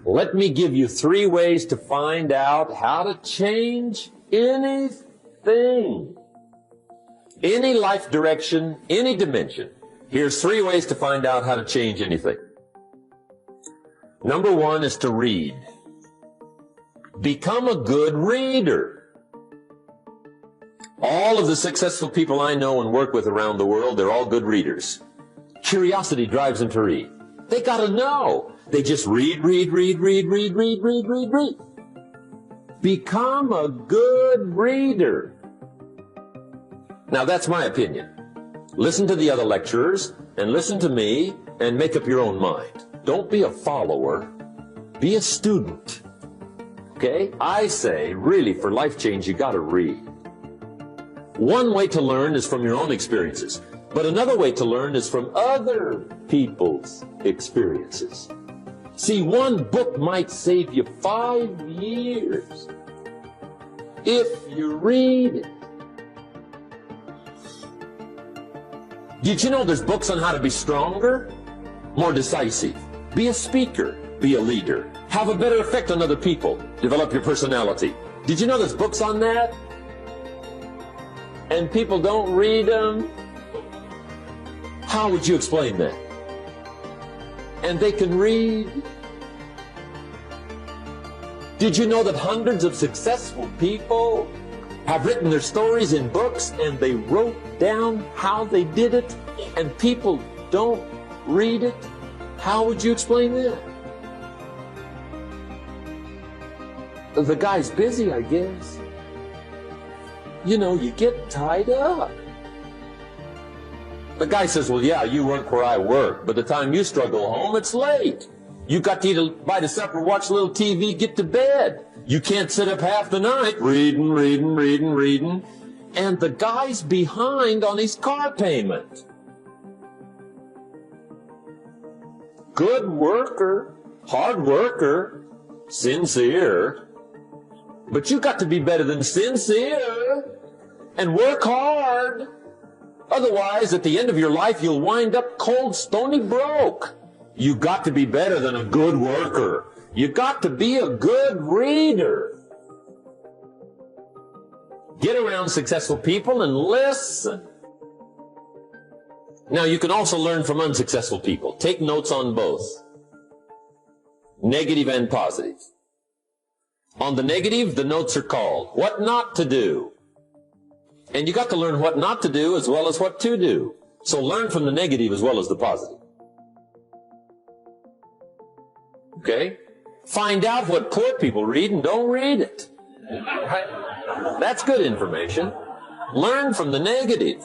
Let me give you 3 ways to find out how to change anything. Any life direction, any dimension. Here's 3 ways to find out how to change anything. Number 1 is to read. Become a good reader. All of the successful people I know and work with around the world, they're all good readers. Curiosity drives them to read. They gotta know. They just read. Become a good reader. Now that's my opinion. Listen to the other lecturers and listen to me and make up your own mind. Don't be a follower. Be a student. Okay? I say, really, for life change, you gotta read. One way to learn is from your own experiences, but another way to learn is from other people's experiences. See, one book might save you 5 years if you read it. Did you know there's books on how to be stronger, more decisive? Be a speaker, be a leader, have a better effect on other people, develop your personality. Did you know there's books on that? And people don't read them? How would you explain that? And they can read. Did you know that hundreds of successful people have written their stories in books and they wrote down how they did it and people don't read it? How would you explain that? The guy's busy, I guess. You know, you get tied up. The guy says, well, yeah, you work where I work. By the time you struggle home, it's late. You got to eat a bite of supper, watch a little TV, get to bed. You can't sit up half the night reading. And the guy's behind on his car payment. Good worker, hard worker, sincere. But you got to be better than sincere and work hard. Otherwise, at the end of your life, you'll wind up cold, stony broke. You got to be better than a good worker. You got to be a good reader. Get around successful people and listen. Now, you can also learn from unsuccessful people. Take notes on both, negative and positive. On the negative, the notes are called What Not to Do. And you got to learn what not to do as well as what to do. So learn from the negative as well as the positive. Okay? Find out what poor people read and don't read it. Right? That's good information. Learn from the negative.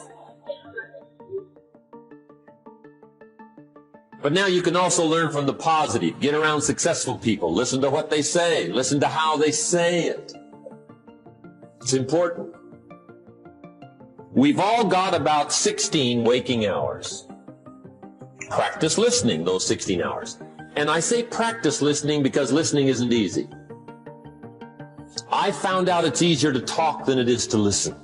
But now you can also learn from the positive. Get around successful people. Listen to what they say. Listen to how they say it. It's important. We've all got about 16 waking hours. Practice listening those 16 hours. And I say practice listening because listening isn't easy. I found out it's easier to talk than it is to listen.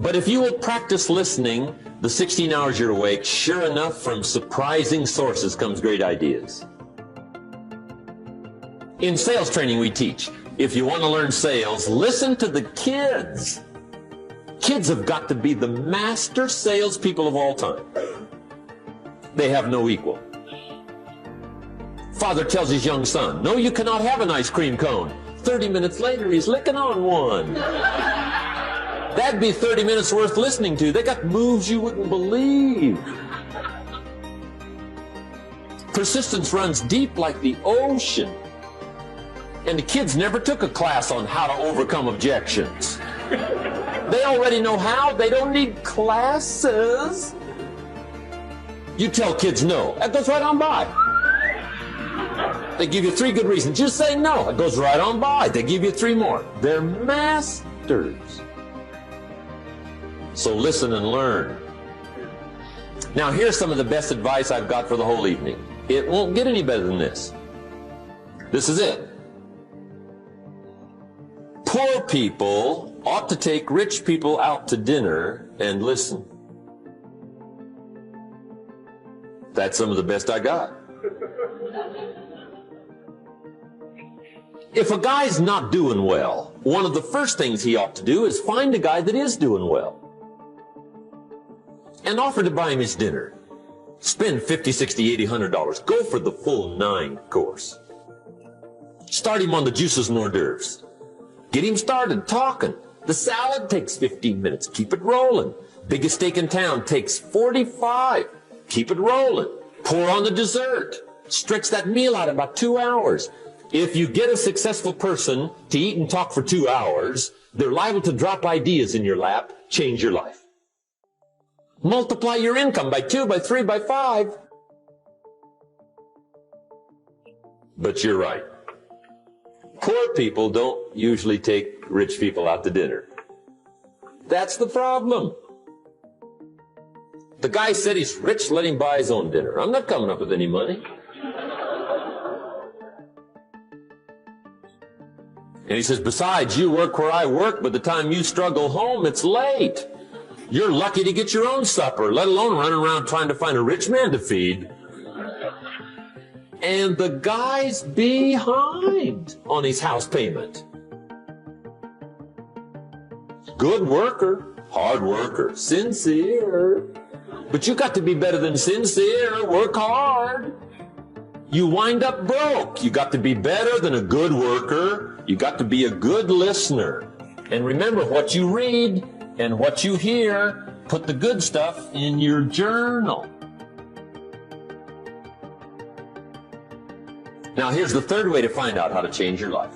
But if you will practice listening the 16 hours you're awake, sure enough, from surprising sources comes great ideas. In sales training we teach, if you want to learn sales, listen to the kids. Kids have got to be the master salespeople of all time. They have no equal. Father tells his young son, no, you cannot have an ice cream cone. 30 minutes later, he's licking on one. That'd be 30 minutes worth listening to. They got moves you wouldn't believe. Persistence runs deep like the ocean. And the kids never took a class on how to overcome objections. They already know how. They don't need classes. You tell kids no. That goes right on by. They give you 3 good reasons. Just say no. It goes right on by. They give you 3 more. They're masters. So listen and learn. Now here's some of the best advice I've got for the whole evening. It won't get any better than this. This is it. Poor people ought to take rich people out to dinner and listen. That's some of the best I got. If a guy's not doing well, one of the first things he ought to do is find a guy that is doing well and offer to buy him his dinner. Spend $50, $60, $80, $100. Go for the full 9 course. Start him on the juices and hors d'oeuvres. Get him started talking. The salad takes 15 minutes. Keep it rolling. Biggest steak in town takes 45. Keep it rolling. Pour on the dessert. Stretch that meal out about 2 hours. If you get a successful person to eat and talk for 2 hours, they're liable to drop ideas in your lap, change your life. Multiply your income by 2, by 3, by 5. But you're right. Poor people don't usually take rich people out to dinner. That's the problem. The guy said he's rich, let him buy his own dinner. I'm not coming up with any money. And he says, besides, you work where I work. By the time you struggle home, it's late. You're lucky to get your own supper, let alone running around trying to find a rich man to feed. And the guy's behind on his house payment. Good worker, hard worker, sincere. But you got to be better than sincere. Work hard. You wind up broke. You got to be better than a good worker. You got to be a good listener. And remember, what you read and what you hear, put the good stuff in your journal. Now, here's the third way to find out how to change your life.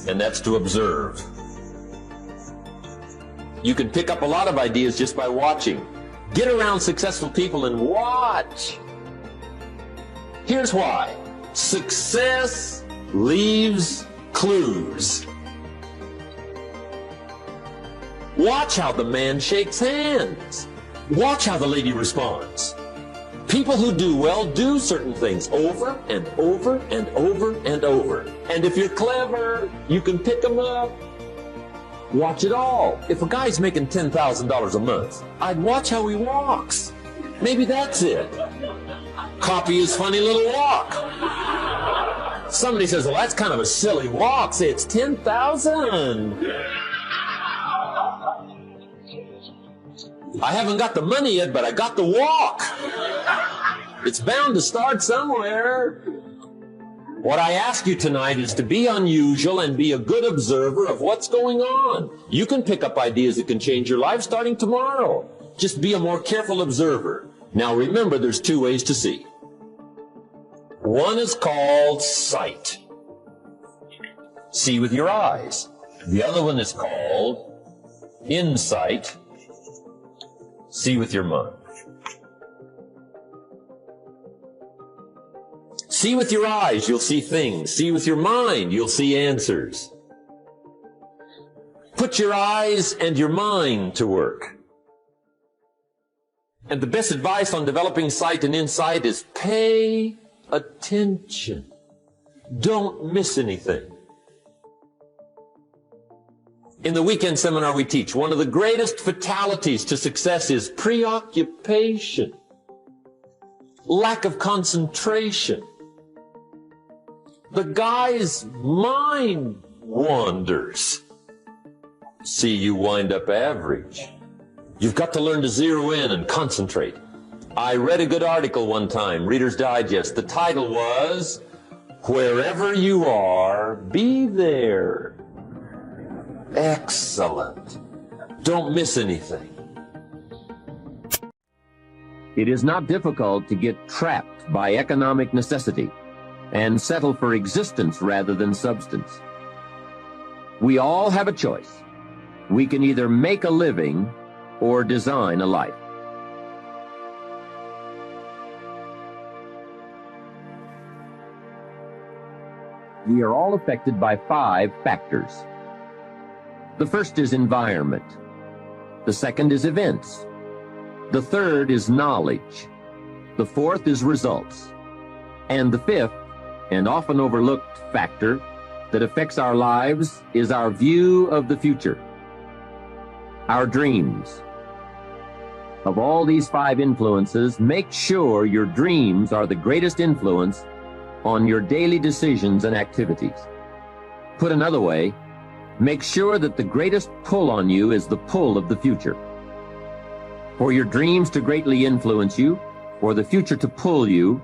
And that's to observe. You can pick up a lot of ideas just by watching. Get around successful people and watch. Here's why. Success leaves clues. Watch how the man shakes hands. Watch how the lady responds. People who do well do certain things over and over and over and over. And if you're clever, you can pick them up. Watch it all. If a guy's making $10,000 a month, I'd watch how he walks. Maybe that's it. Copy his funny little walk. Somebody says, well, that's kind of a silly walk. Say it's 10,000. I haven't got the money yet, but I got the walk. It's bound to start somewhere. What I ask you tonight is to be unusual and be a good observer of what's going on. You can pick up ideas that can change your life starting tomorrow. Just be a more careful observer. Now remember, there's 2 ways to see. One is called sight. See with your eyes. The other one is called insight. See with your mind. See with your eyes, you'll see things. See with your mind, you'll see answers. Put your eyes and your mind to work. And the best advice on developing sight and insight is pay attention. Don't miss anything. In the weekend seminar we teach, one of the greatest fatalities to success is preoccupation, lack of concentration. The guy's mind wanders. See, you wind up average. You've got to learn to zero in and concentrate. I read a good article one time, Reader's Digest. The title was, Wherever You Are, Be There. Excellent. Don't miss anything. It is not difficult to get trapped by economic necessity and settle for existence rather than substance. We all have a choice. We can either make a living or design a life. We are all affected by 5 factors. The first is environment. The second is events. The third is knowledge. The fourth is results. And the fifth, and often overlooked factor that affects our lives is our view of the future, our dreams. Of all these 5 influences, make sure your dreams are the greatest influence on your daily decisions and activities. Put another way, make sure that the greatest pull on you is the pull of the future. For your dreams to greatly influence you, for the future to pull you,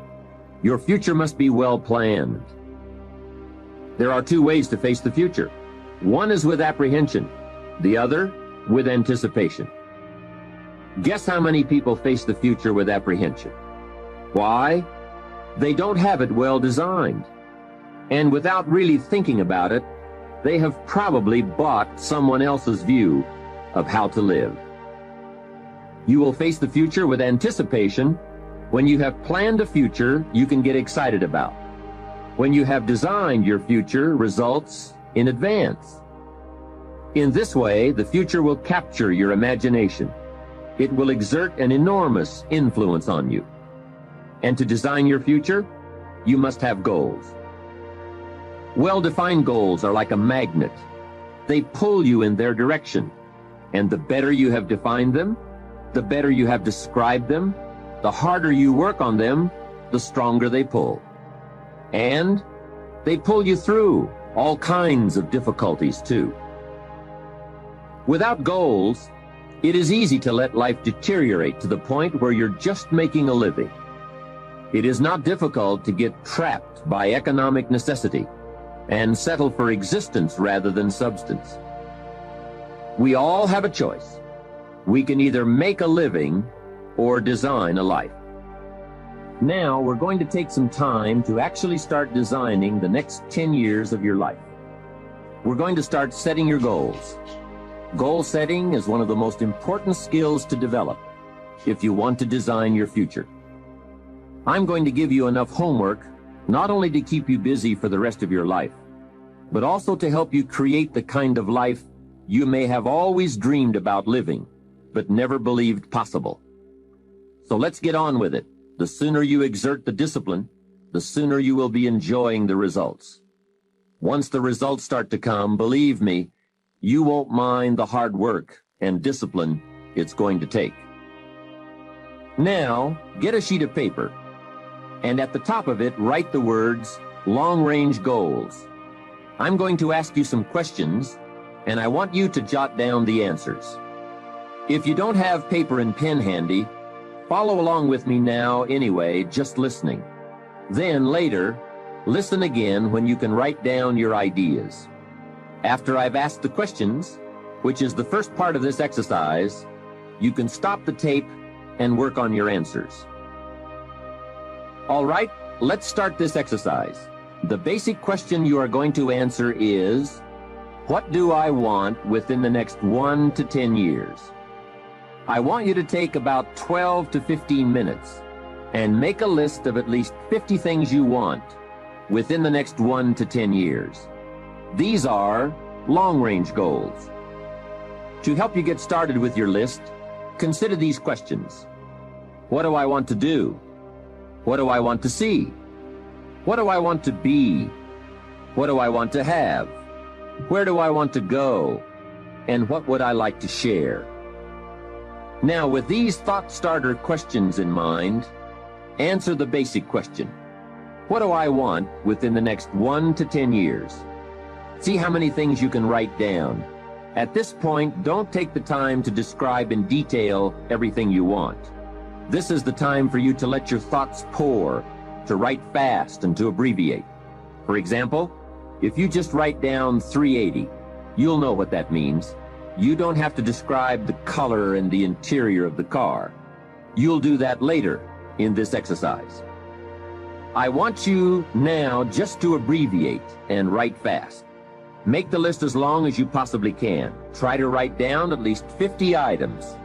your future must be well planned. There are 2 ways to face the future. One is with apprehension, the other with anticipation. Guess how many people face the future with apprehension? Why? They don't have it well designed. And without really thinking about it, they have probably bought someone else's view of how to live. You will face the future with anticipation when you have planned a future you can get excited about, when you have designed your future results in advance. In this way, the future will capture your imagination. It will exert an enormous influence on you. And to design your future, you must have goals. Well-defined goals are like a magnet. They pull you in their direction. And the better you have defined them, the better you have described them, the harder you work on them, the stronger they pull. And they pull you through all kinds of difficulties too. Without goals, it is easy to let life deteriorate to the point where you're just making a living. It is not difficult to get trapped by economic necessity and settle for existence rather than substance. We all have a choice. We can either make a living or design a life. Now we're going to take some time to actually start designing the next 10 years of your life. We're going to start setting your goals. Goal setting is one of the most important skills to develop if you want to design your future. I'm going to give you enough homework not only to keep you busy for the rest of your life, but also to help you create the kind of life you may have always dreamed about living, but never believed possible. So let's get on with it. The sooner you exert the discipline, the sooner you will be enjoying the results. Once the results start to come, believe me, you won't mind the hard work and discipline it's going to take. Now, get a sheet of paper, and at the top of it, write the words, long-range goals. I'm going to ask you some questions, and I want you to jot down the answers. If you don't have paper and pen handy, follow along with me now anyway, just listening. Then later, listen again when you can write down your ideas. After I've asked the questions, which is the first part of this exercise, you can stop the tape and work on your answers. All right, let's start this exercise. The basic question you are going to answer is, what do I want within the next 1 to 10 years? I want you to take about 12 to 15 minutes and make a list of at least 50 things you want within the next 1 to 10 years. These are long-range goals. To help you get started with your list, consider these questions. What do I want to do? What do I want to see? What do I want to be? What do I want to have? Where do I want to go? And what would I like to share? Now, with these thought starter questions in mind, answer the basic question. What do I want within the next 1 to 10 years? See how many things you can write down. At this point, don't take the time to describe in detail everything you want. This is the time for you to let your thoughts pour, to write fast and to abbreviate. For example, if you just write down 380, you'll know what that means. You don't have to describe the color and the interior of the car. You'll do that later in this exercise. I want you now just to abbreviate and write fast. Make the list as long as you possibly can. Try to write down at least 50 items,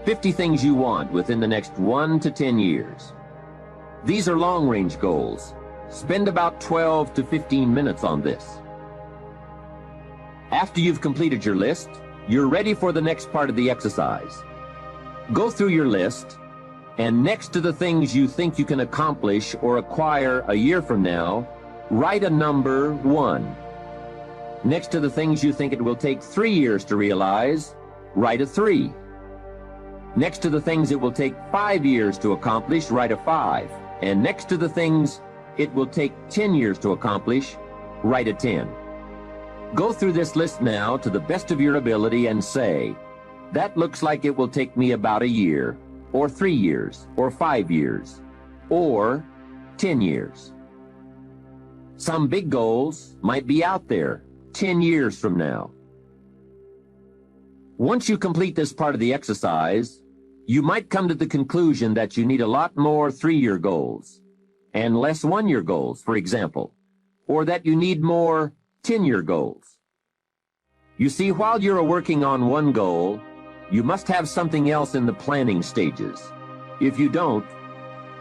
50 things you want within the next 1 to 10 years. These are long-range goals. Spend about 12 to 15 minutes on this. After you've completed your list, you're ready for the next part of the exercise. Go through your list, and next to the things you think you can accomplish or acquire a year from now, write a number 1. Next to the things you think it will take 3 years to realize, write a 3. Next to the things it will take 5 years to accomplish, write a 5. And next to the things it will take 10 years to accomplish, write a 10. Go through this list now to the best of your ability and say, that looks like it will take me about a year, or 3 years, or 5 years, or 10 years. Some big goals might be out there 10 years from now. Once you complete this part of the exercise, you might come to the conclusion that you need a lot more 3-year goals and less 1-year goals, for example, or that you need more 10-year goals. You see, while you're working on one goal, you must have something else in the planning stages. If you don't,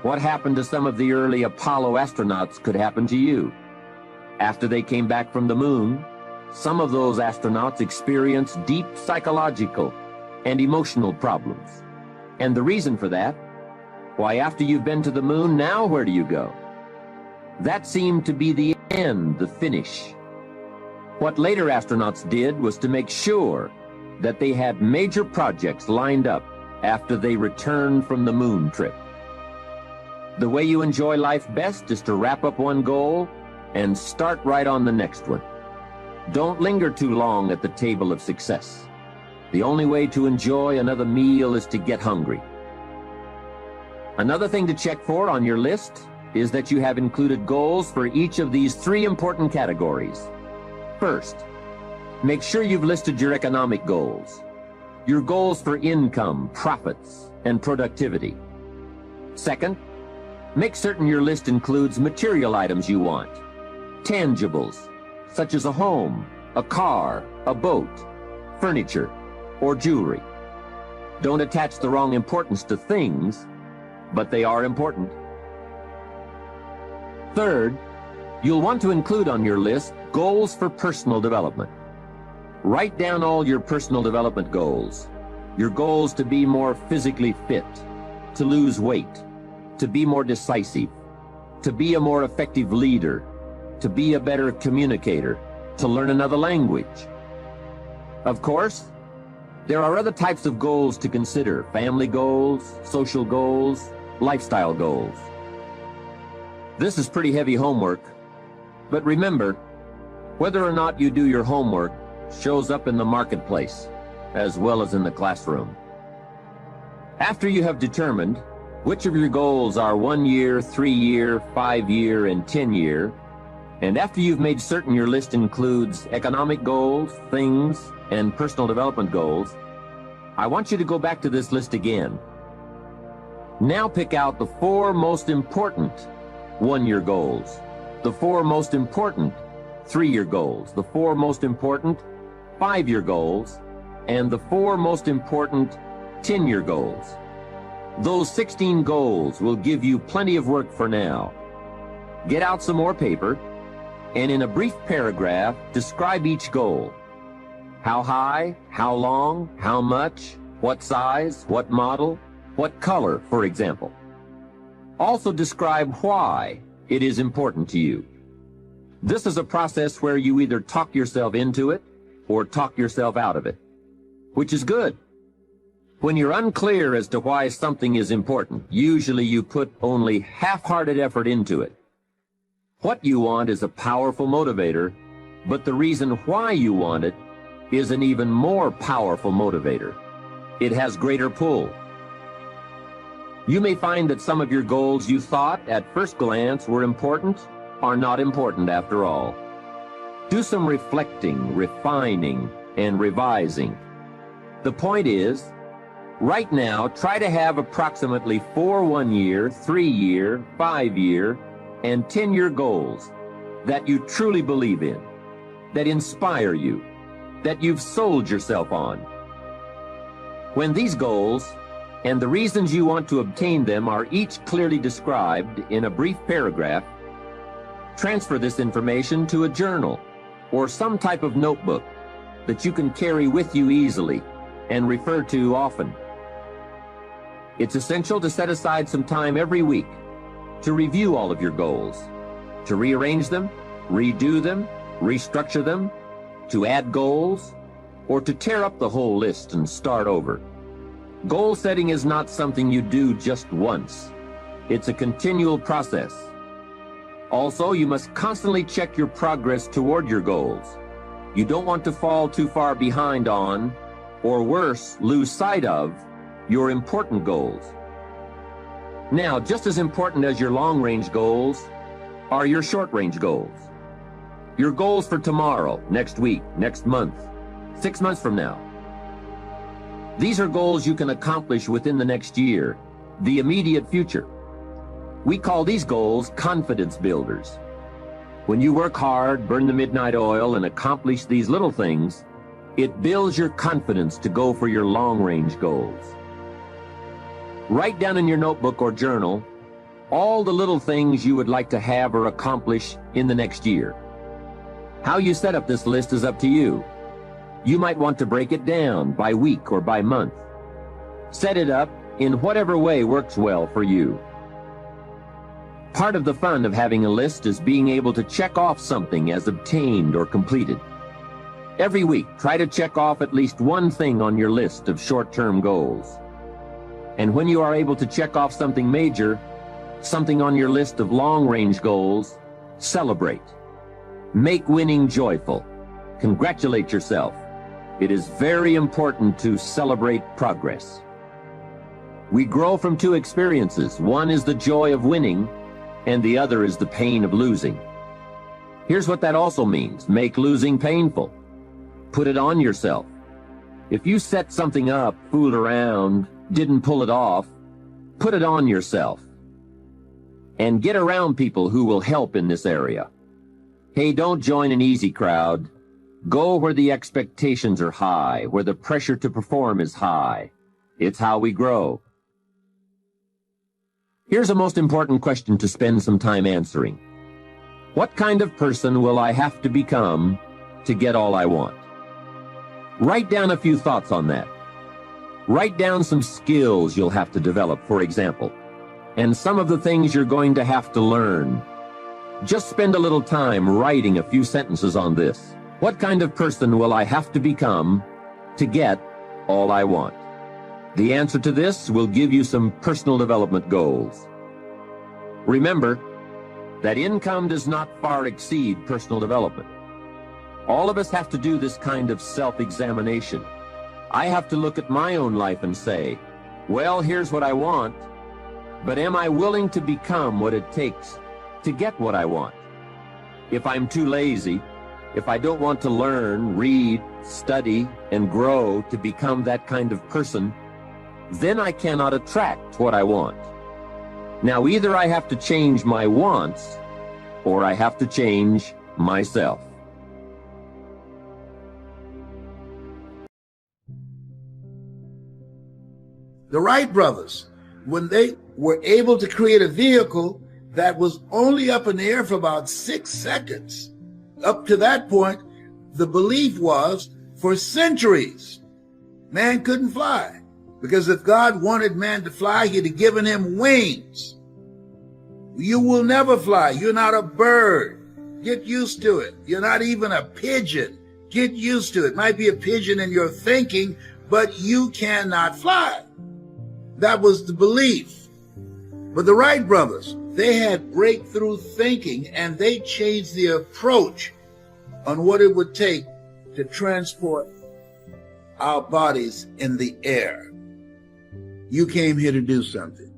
what happened to some of the early Apollo astronauts could happen to you. After they came back from the moon, some of those astronauts experienced deep psychological and emotional problems. And the reason for that? Why, after you've been to the moon, now where do you go? That seemed to be the end, the finish. What later astronauts did was to make sure that they had major projects lined up after they returned from the moon trip. The way you enjoy life best is to wrap up one goal and start right on the next one. Don't linger too long at the table of success. The only way to enjoy another meal is to get hungry. Another thing to check for on your list is that you have included goals for each of these 3 important categories. First, make sure you've listed your economic goals, your goals for income, profits, and productivity. Second, make certain your list includes material items you want, tangibles, such as a home, a car, a boat, furniture, or jewelry. Don't attach the wrong importance to things, but they are important. Third, you'll want to include on your list goals for personal development. Write down all your personal development goals. Your goals to be more physically fit, to lose weight, to be more decisive, to be a more effective leader, to be a better communicator, to learn another language. Of course, there are other types of goals to consider: family goals, social goals, lifestyle goals. This is pretty heavy homework, but remember, whether or not you do your homework shows up in the marketplace as well as in the classroom. After you have determined which of your goals are 1 year, 3 year, 5 year, and 10 year, and after you've made certain your list includes economic goals, things, and personal development goals, I want you to go back to this list again. Now pick out the 4 most important 1-year goals, the 4 most important 3-year goals, the 4 most important 5-year goals, and the 4 most important 10-year goals. Those 16 goals will give you plenty of work for now. Get out some more paper, and in a brief paragraph, describe each goal. How high, how long, how much, what size, what model, what color, for example. Also describe why it is important to you. This is a process where you either talk yourself into it or talk yourself out of it, which is good. When you're unclear as to why something is important, usually you put only half-hearted effort into it. What you want is a powerful motivator, but the reason why you want it is an even more powerful motivator. It has greater pull. You may find that some of your goals you thought at first glance were important are not important after all. Do some reflecting, refining, and revising. The point is, right now, try to have approximately 4 1-year, 3-year, 5-year, and 10-year goals that you truly believe in, that inspire you, that you've sold yourself on. When these goals and the reasons you want to obtain them are each clearly described in a brief paragraph, transfer this information to a journal or some type of notebook that you can carry with you easily and refer to often. It's essential to set aside some time every week to review all of your goals, to rearrange them, redo them, restructure them, to add goals, or to tear up the whole list and start over. Goal setting is not something you do just once. It's a continual process. Also, you must constantly check your progress toward your goals. You don't want to fall too far behind on, or worse, lose sight of, your important goals. Now, just as important as your long-range goals are your short-range goals. Your goals for tomorrow, next week, next month, 6 months from now. These are goals you can accomplish within the next year, the immediate future. We call these goals confidence builders. When you work hard, burn the midnight oil, and accomplish these little things, it builds your confidence to go for your long-range goals. Write down in your notebook or journal all the little things you would like to have or accomplish in the next year. How you set up this list is up to you. You might want to break it down by week or by month. Set it up in whatever way works well for you. Part of the fun of having a list is being able to check off something as obtained or completed. Every week, try to check off at least one thing on your list of short-term goals. And when you are able to check off something major, something on your list of long-range goals, celebrate. Make winning joyful. Congratulate yourself. It is very important to celebrate progress. We grow from two experiences. One is the joy of winning, and the other is the pain of losing. Here's what that also means. Make losing painful. Put it on yourself. If you set something up, fooled around, didn't pull it off, put it on yourself. And get around people who will help in this area. Hey, don't join an easy crowd. Go where the expectations are high, where the pressure to perform is high. It's how we grow. Here's a most important question to spend some time answering. What kind of person will I have to become to get all I want? Write down a few thoughts on that. Write down some skills you'll have to develop, for example, and some of the things you're going to have to learn. Just spend a little time writing a few sentences on this. What kind of person will I have to become to get all I want? The answer to this will give you some personal development goals. Remember that income does not far exceed personal development. All of us have to do this kind of self-examination. I have to look at my own life and say, well, here's what I want, but am I willing to become what it takes to get what I want? If I'm too lazy, if I don't want to learn, read, study, and grow to become that kind of person, then I cannot attract what I want. Now, either I have to change my wants, or I have to change myself. The Wright brothers, when they were able to create a vehicle that was only up in the air for about 6 seconds, up to that point, the belief was for centuries, man couldn't fly. Because if God wanted man to fly, he'd have given him wings. You will never fly. You're not a bird. Get used to it. You're not even a pigeon. Get used to it. Might be a pigeon in your thinking, but you cannot fly. That was the belief. But the Wright brothers, they had breakthrough thinking, and they changed the approach on what it would take to transport our bodies in the air. You came here to do something.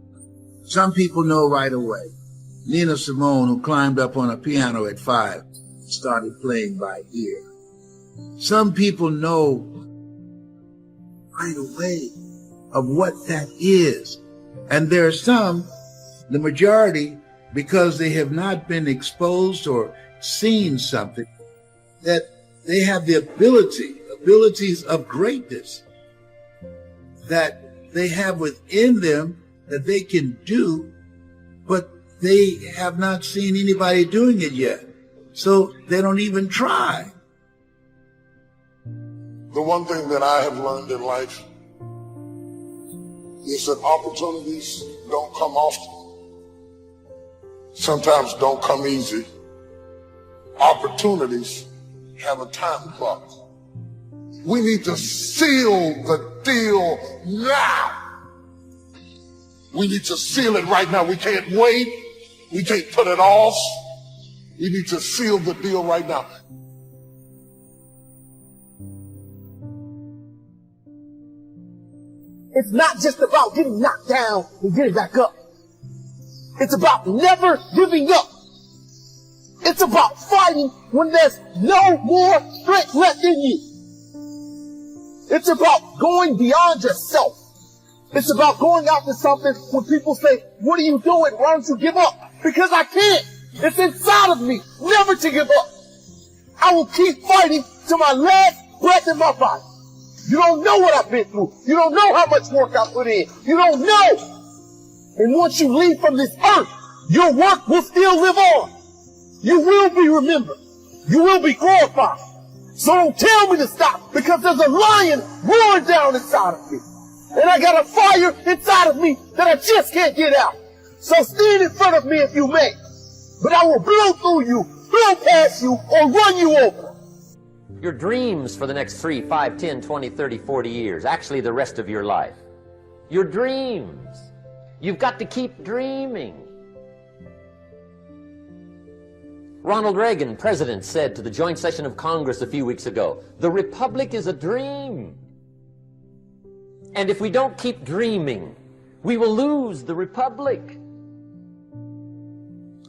Some people know right away. Nina Simone, who climbed up on a piano at 5, started playing by ear. Some people know right away of what that is. And there are some, the majority, because they have not been exposed or seen something, that they have the abilities of greatness that they have within them that they can do, but they have not seen anybody doing it yet. So they don't even try. The one thing that I have learned in life is that opportunities don't come often. Sometimes don't come easy. Opportunities have a time clock. We need to seal the deal now. We need to seal it right now. We can't wait. We can't put it off. We need to seal the deal right now. It's not just about getting knocked down and getting back up. It's about never giving up. It's about fighting when there's no more strength left in you. It's about going beyond yourself. It's about going after something when people say, what are you doing? Why don't you give up? Because I can't. It's inside of me never to give up. I will keep fighting to my last breath in my body. You don't know what I've been through. You don't know how much work I put in. You don't know. And once you leave from this earth, your work will still live on. You will be remembered. You will be glorified. So don't tell me to stop, because there's a lion roaring down inside of me. And I got a fire inside of me that I just can't get out. So stand in front of me if you may. But I will blow through you, blow past you, or run you over. Your dreams for the next 3, 5, 10, 20, 30, 40 years, actually the rest of your life. Your dreams. You've got to keep dreaming. Ronald Reagan, president, said to the joint session of Congress a few weeks ago, the Republic is a dream. And if we don't keep dreaming, we will lose the Republic.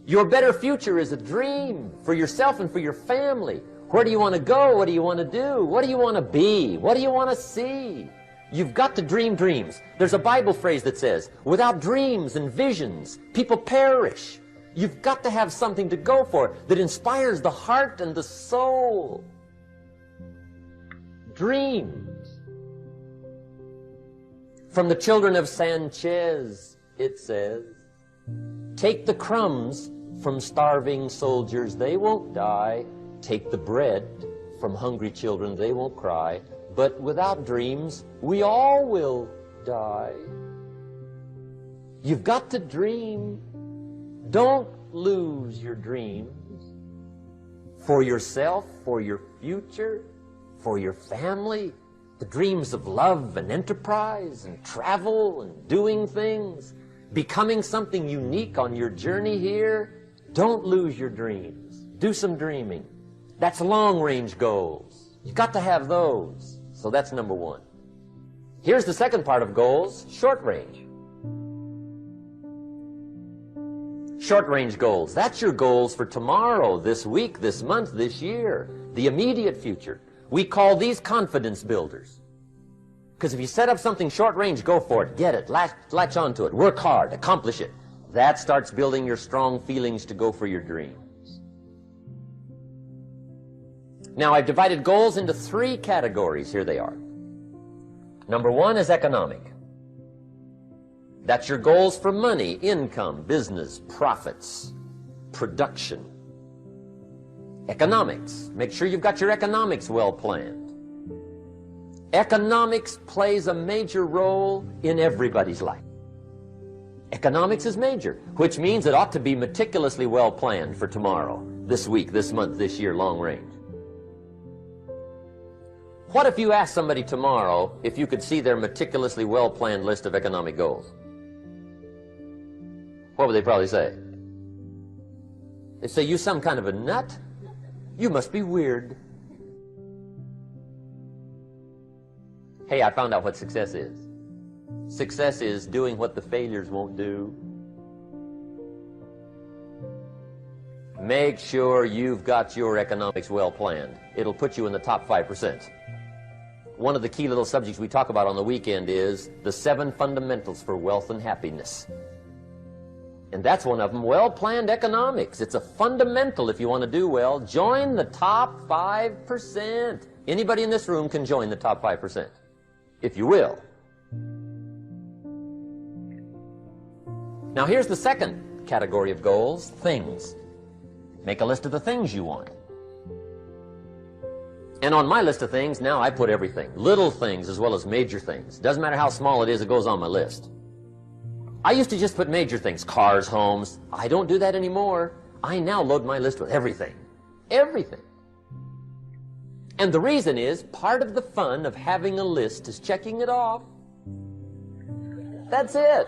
Your better future is a dream for yourself and for your family. Where do you want to go? What do you want to do? What do you want to be? What do you want to see? You've got to dream dreams. There's a Bible phrase that says, without dreams and visions, people perish. You've got to have something to go for that inspires the heart and the soul. Dreams. From the children of Sanchez, it says, take the crumbs from starving soldiers, they won't die. Take the bread from hungry children, they won't cry. But without dreams, we all will die. You've got to dream. Don't lose your dreams for yourself, for your future, for your family. The dreams of love and enterprise and travel and doing things, becoming something unique on your journey here. Don't lose your dreams. Do some dreaming. That's long-range goals. You've got to have those. So that's number one. Here's the second part of goals, short range. Short-range goals. That's your goals for tomorrow, this week, this month, this year, the immediate future. We call these confidence builders. Because if you set up something short-range, go for it, get it, latch onto it, work hard, accomplish it. That starts building your strong feelings to go for your dreams. Now, I've divided goals into 3 categories. Here they are. Number 1 is economic. That's your goals for money, income, business, profits, production. Economics. Make sure you've got your economics well planned. Economics plays a major role in everybody's life. Economics is major, which means it ought to be meticulously well planned for tomorrow, this week, this month, this year, long range. What if you asked somebody tomorrow if you could see their meticulously well-planned list of economic goals? What would they probably say? They'd say, you some kind of a nut? You must be weird. Hey, I found out what success is. Success is doing what the failures won't do. Make sure you've got your economics well planned. It'll put you in the top 5%. One of the key little subjects we talk about on the weekend is the 7 fundamentals for wealth and happiness. And that's one of them, well-planned economics. It's a fundamental if you want to do well. Join the top 5%. Anybody in this room can join the top 5%, if you will. Now here's the second category of goals, things. Make a list of the things you want. And on my list of things, now I put everything. Little things as well as major things. Doesn't matter how small it is, it goes on my list. I used to just put major things, cars, homes. I don't do that anymore. I now load my list with everything. Everything. And the reason is, part of the fun of having a list is checking it off. That's it.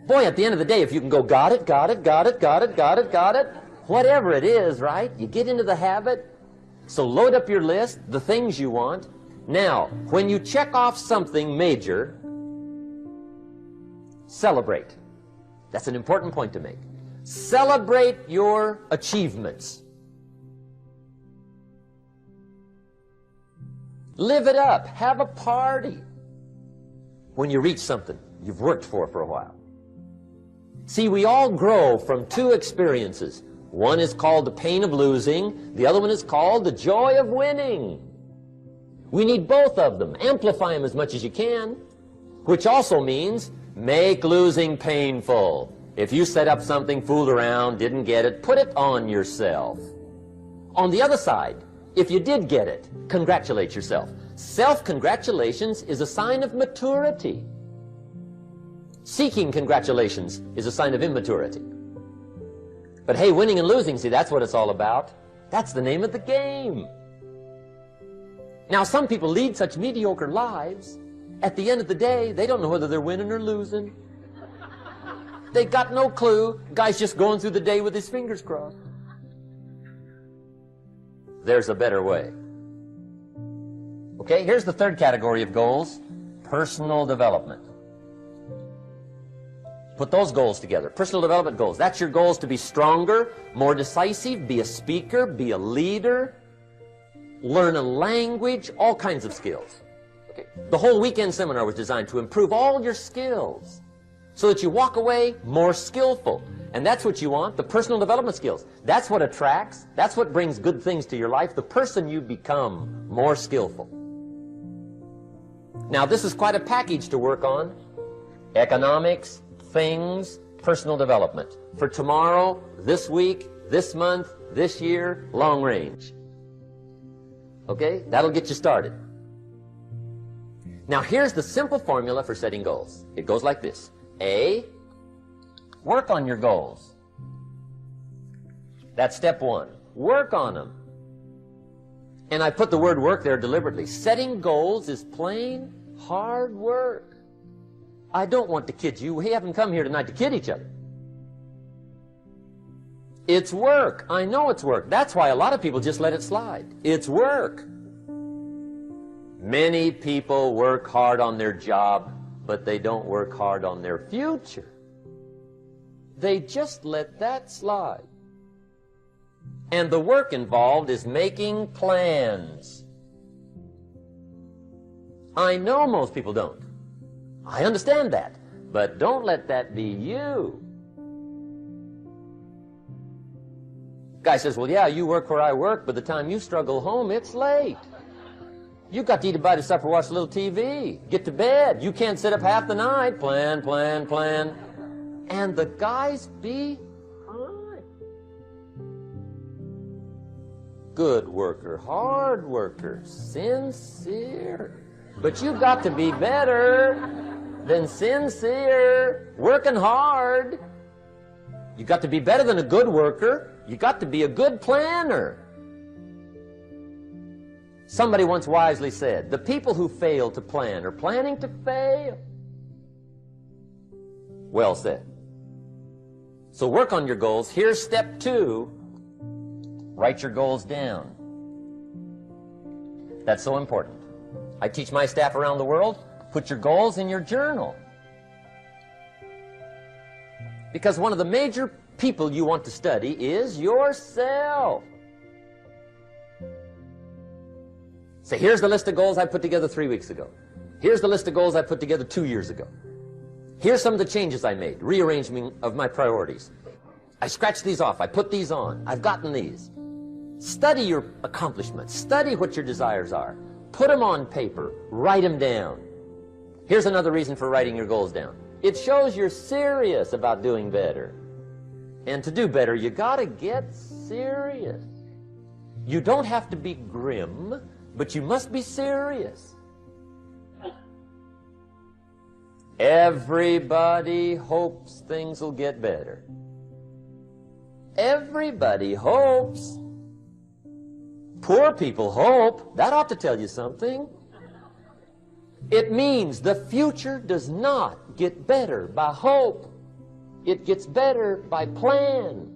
Boy, at the end of the day, if you can go, got it, got it, got it, got it, got it, got it, whatever it is, right? You get into the habit. So load up your list, the things you want. Now, when you check off something major, celebrate. That's an important point to make. Celebrate your achievements. Live it up. Have a party when you reach something you've worked for a while. See, we all grow from two experiences. One is called the pain of losing. The other one is called the joy of winning. We need both of them. Amplify them as much as you can, which also means make losing painful. If you set up something, fooled around, didn't get it, put it on yourself. On the other side, if you did get it, congratulate yourself. Self-congratulations is a sign of maturity. Seeking congratulations is a sign of immaturity. But hey, winning and losing, see, that's what it's all about. That's the name of the game. Now, some people lead such mediocre lives, at the end of the day, they don't know whether they're winning or losing. They got no clue. Guy's just going through the day with his fingers crossed. There's a better way. Okay, here's the third category of goals, personal development. Put those goals together. Personal development goals. That's your goals to be stronger, more decisive, be a speaker, be a leader, learn a language, all kinds of skills. Okay. The whole weekend seminar was designed to improve all your skills so that you walk away more skillful. And that's what you want, the personal development skills. That's what attracts, that's what brings good things to your life, the person you become more skillful. Now, this is quite a package to work on. Economics, things, personal development. For tomorrow, this week, this month, this year, long range. Okay? That'll get you started. Now, here's the simple formula for setting goals. It goes like this. A, work on your goals. That's step one. Work on them. And I put the word work there deliberately. Setting goals is plain hard work. I don't want to kid you. We haven't come here tonight to kid each other. It's work. I know it's work. That's why a lot of people just let it slide. It's work. Many people work hard on their job, but they don't work hard on their future. They just let that slide. And the work involved is making plans. I know most people don't. I understand that, but don't let that be you. Guy says, well, yeah, you work where I work, but the time you struggle home, it's late. You got to eat a bite of supper, watch a little TV, get to bed. You can't sit up half the night. Plan, plan, plan. And the guys behind. Good worker, hard worker, sincere. But you got to be better than sincere, working hard. You got to be better than a good worker. You got to be a good planner. Somebody once wisely said, the people who fail to plan are planning to fail. Well said. So work on your goals. Here's step 2. Write your goals down. That's so important. I teach my staff around the world, put your goals in your journal. Because one of the major people you want to study is yourself. So here's the list of goals I put together 3 weeks ago. Here's the list of goals I put together 2 years ago. Here's some of the changes I made, rearrangement of my priorities. I scratched these off, I put these on, I've gotten these. Study your accomplishments, study what your desires are. Put them on paper, write them down. Here's another reason for writing your goals down. It shows you're serious about doing better. And to do better, you gotta get serious. You don't have to be grim, but you must be serious. Everybody hopes things will get better. Everybody hopes. Poor people hope. That ought to tell you something. It means the future does not get better by hope. It gets better by plan.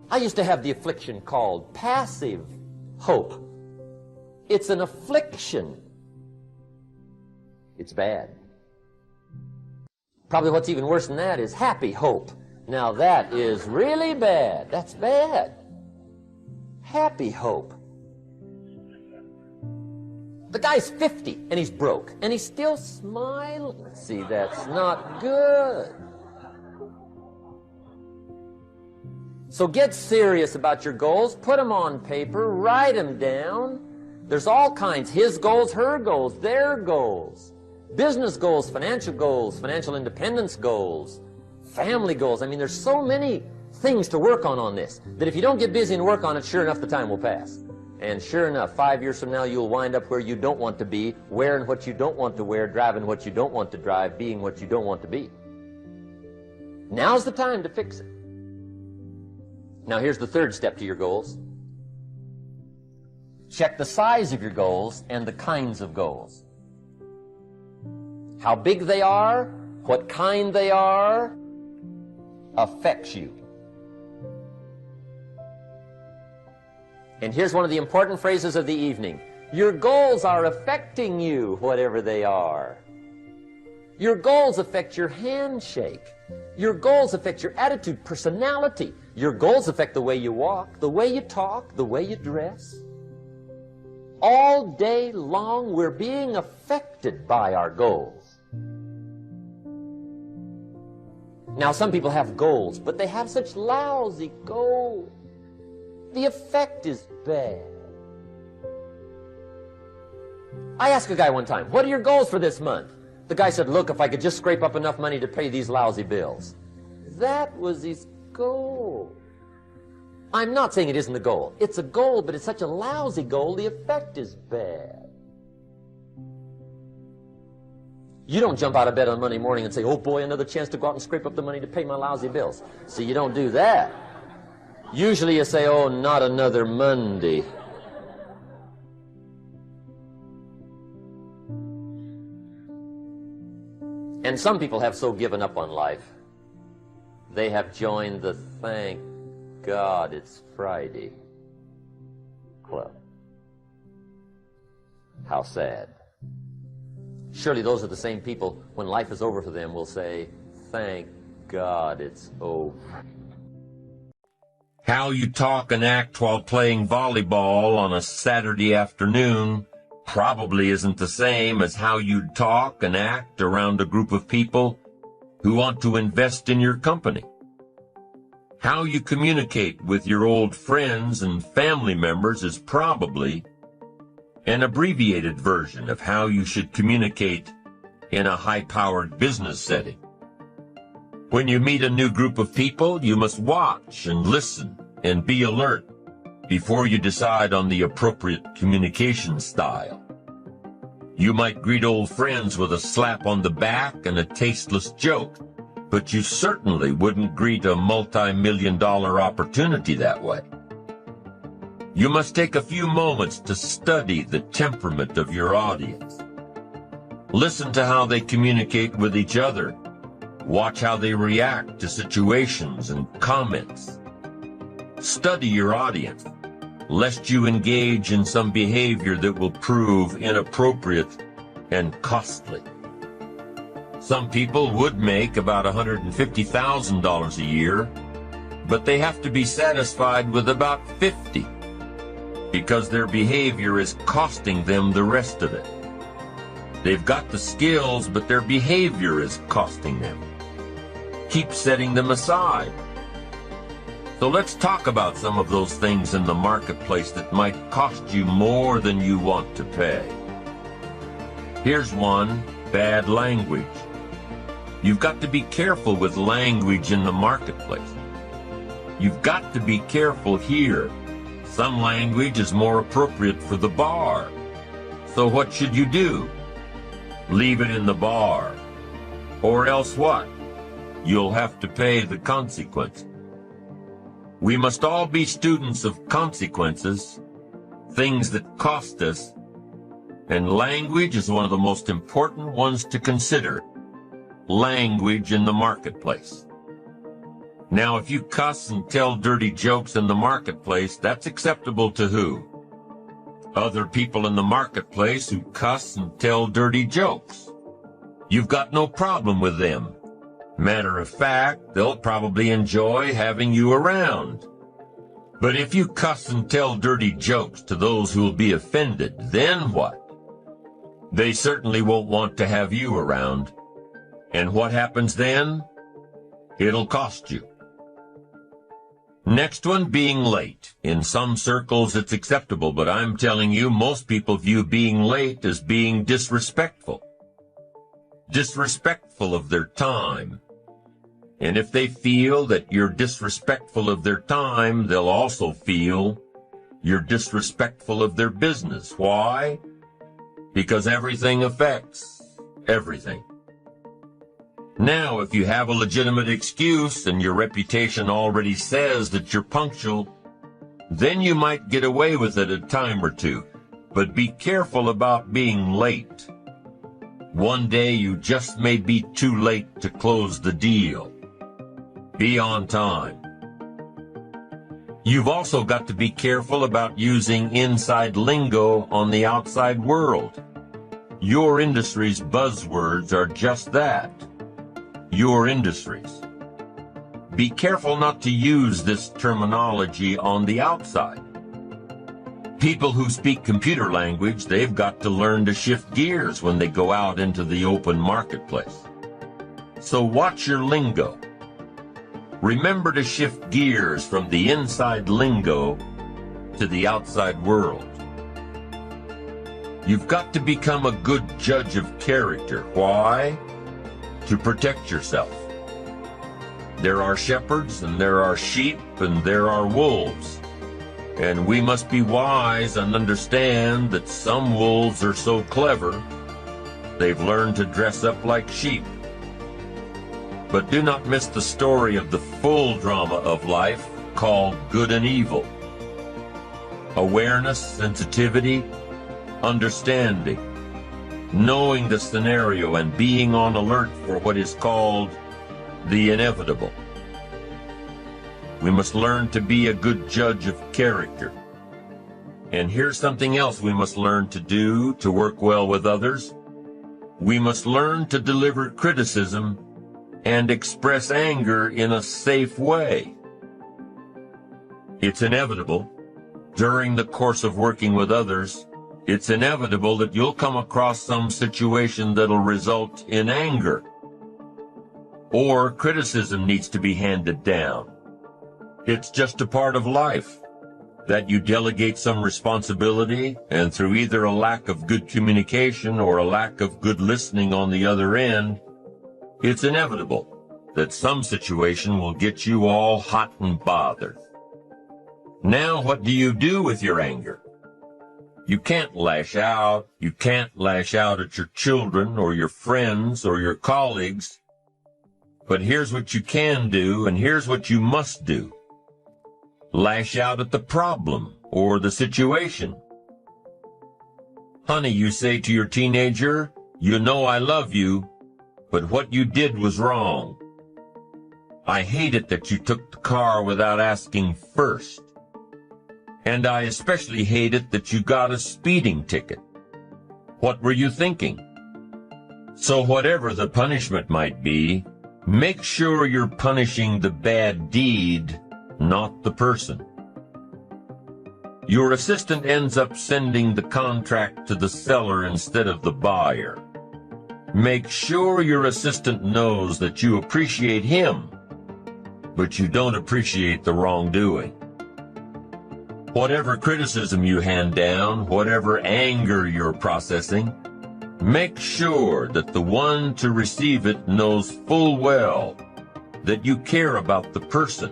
I used to have the affliction called passive hope. It's an affliction. It's bad. Probably what's even worse than that is happy hope. Now that is really bad. That's bad. Happy hope. The guy's 50 and he's broke and he's still smiling. See, that's not good. So get serious about your goals. Put them on paper. Write them down. There's all kinds. His goals, her goals, their goals. Business goals, financial independence goals, family goals. I mean, there's so many things to work on this that if you don't get busy and work on it, sure enough, the time will pass. And sure enough, 5 years from now, you'll wind up where you don't want to be, wearing what you don't want to wear, driving what you don't want to drive, being what you don't want to be. Now's the time to fix it. Now, here's the third step to your goals. Check the size of your goals and the kinds of goals. How big they are, what kind they are, affects you. And here's one of the important phrases of the evening. Your goals are affecting you, whatever they are. Your goals affect your handshake. Your goals affect your attitude, personality. Your goals affect the way you walk, the way you talk, the way you dress. All day long, we're being affected by our goals. Now, some people have goals, but they have such lousy goals. The effect is bad. I asked a guy one time, what are your goals for this month? The guy said, look, if I could just scrape up enough money to pay these lousy bills. That was his goal. I'm not saying it isn't the goal. It's a goal, but it's such a lousy goal, the effect is bad. You don't jump out of bed on Monday morning and say, oh boy, another chance to go out and scrape up the money to pay my lousy bills. See, you don't do that. Usually you say, oh, not another Monday. And some people have so given up on life, they have joined the thank God it's Friday club. How sad. Surely those are the same people, when life is over for them, will say, thank God it's over. How you talk and act while playing volleyball on a Saturday afternoon probably isn't the same as how you'd talk and act around a group of people who want to invest in your company. How you communicate with your old friends and family members is probably an abbreviated version of how you should communicate in a high-powered business setting. When you meet a new group of people, you must watch and listen and be alert before you decide on the appropriate communication style. You might greet old friends with a slap on the back and a tasteless joke, but you certainly wouldn't greet a multi-million-dollar opportunity that way. You must take a few moments to study the temperament of your audience. Listen to how they communicate with each other. Watch how they react to situations and comments. Study your audience, lest you engage in some behavior that will prove inappropriate and costly. Some people would make about $150,000 a year, but they have to be satisfied with about $50,000 because their behavior is costing them the rest of it. They've got the skills, but their behavior is costing them. Keep setting them aside. So let's talk about some of those things in the marketplace that might cost you more than you want to pay. Here's one: bad language. You've got to be careful with language in the marketplace. You've got to be careful here. Some language is more appropriate for the bar. So what should you do? Leave it in the bar. Or else what? You'll have to pay the consequence. We must all be students of consequences, things that cost us, and language is one of the most important ones to consider language in the marketplace. Now, if you cuss and tell dirty jokes in the marketplace, that's acceptable to who? Other people in the marketplace who cuss and tell dirty jokes. You've got no problem with them. Matter of fact, they'll probably enjoy having you around. But if you cuss and tell dirty jokes to those who will be offended, then what? They certainly won't want to have you around. And what happens then? It'll cost you. Next one, being late. In some circles it's acceptable, but I'm telling you, most people view being late as being disrespectful. Disrespectful of their time. And if they feel that you're disrespectful of their time, they'll also feel you're disrespectful of their business. Why? Because everything affects everything. Now, if you have a legitimate excuse and your reputation already says that you're punctual, then you might get away with it a time or two. But be careful about being late. One day you just may be too late to close the deal. Be on time. You've also got to be careful about using inside lingo on the outside world. Your industry's buzzwords are just that. Your industries. Be careful not to use this terminology on the outside. People who speak computer language, they've got to learn to shift gears when they go out into the open marketplace. So watch your lingo. Remember to shift gears from the inside lingo to the outside world. You've got to become a good judge of character. Why? To protect yourself. There are shepherds, and there are sheep, and there are wolves. And we must be wise and understand that some wolves are so clever, they've learned to dress up like sheep. But do not miss the story of the full drama of life called good and evil. Awareness, sensitivity, understanding. Knowing the scenario and being on alert for what is called the inevitable. We must learn to be a good judge of character. And here's something else we must learn to do to work well with others. We must learn to deliver criticism and express anger in a safe way. It's inevitable. During the course of working with others, it's inevitable that you'll come across some situation that'll result in anger. Or criticism needs to be handed down. It's just a part of life, that you delegate some responsibility, and through either a lack of good communication or a lack of good listening on the other end, it's inevitable that some situation will get you all hot and bothered. Now, what do you do with your anger? You can't lash out. You can't lash out at your children or your friends or your colleagues. But here's what you can do, and here's what you must do. Lash out at the problem or the situation. Honey, you say to your teenager, you know I love you, but what you did was wrong. I hate it that you took the car without asking first. And I especially hate it that you got a speeding ticket. What were you thinking? So whatever the punishment might be, make sure you're punishing the bad deed, not the person. Your assistant ends up sending the contract to the seller instead of the buyer. Make sure your assistant knows that you appreciate him, but you don't appreciate the wrongdoing. Whatever criticism you hand down, whatever anger you're processing, make sure that the one to receive it knows full well that you care about the person,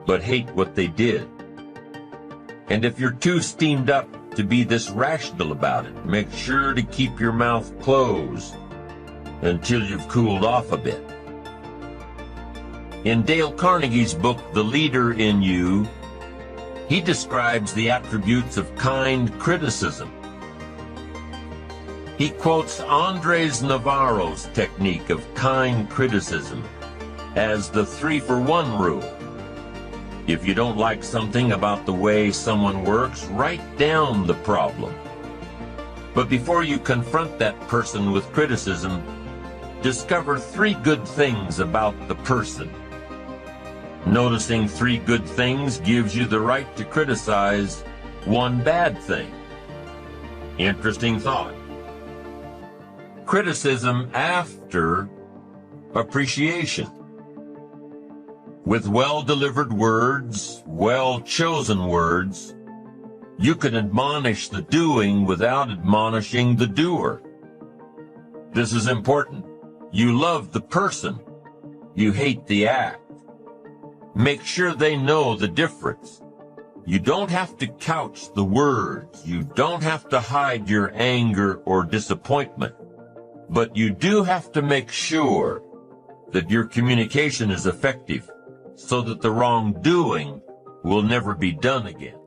but hate what they did. And if you're too steamed up to be this rational about it, make sure to keep your mouth closed until you've cooled off a bit. In Dale Carnegie's book, The Leader in You, he describes the attributes of kind criticism. He quotes Andres Navarro's technique of kind criticism as the 3-for-1 rule. If you don't like something about the way someone works, write down the problem. But before you confront that person with criticism, discover 3 good things about the person. Noticing 3 good things gives you the right to criticize 1 bad thing. Interesting thought. Criticism after appreciation. With well-delivered words, well-chosen words, you can admonish the doing without admonishing the doer. This is important. You love the person. You hate the act. Make sure they know the difference. You don't have to couch the words. You don't have to hide your anger or disappointment. But you do have to make sure that your communication is effective so that the wrongdoing will never be done again.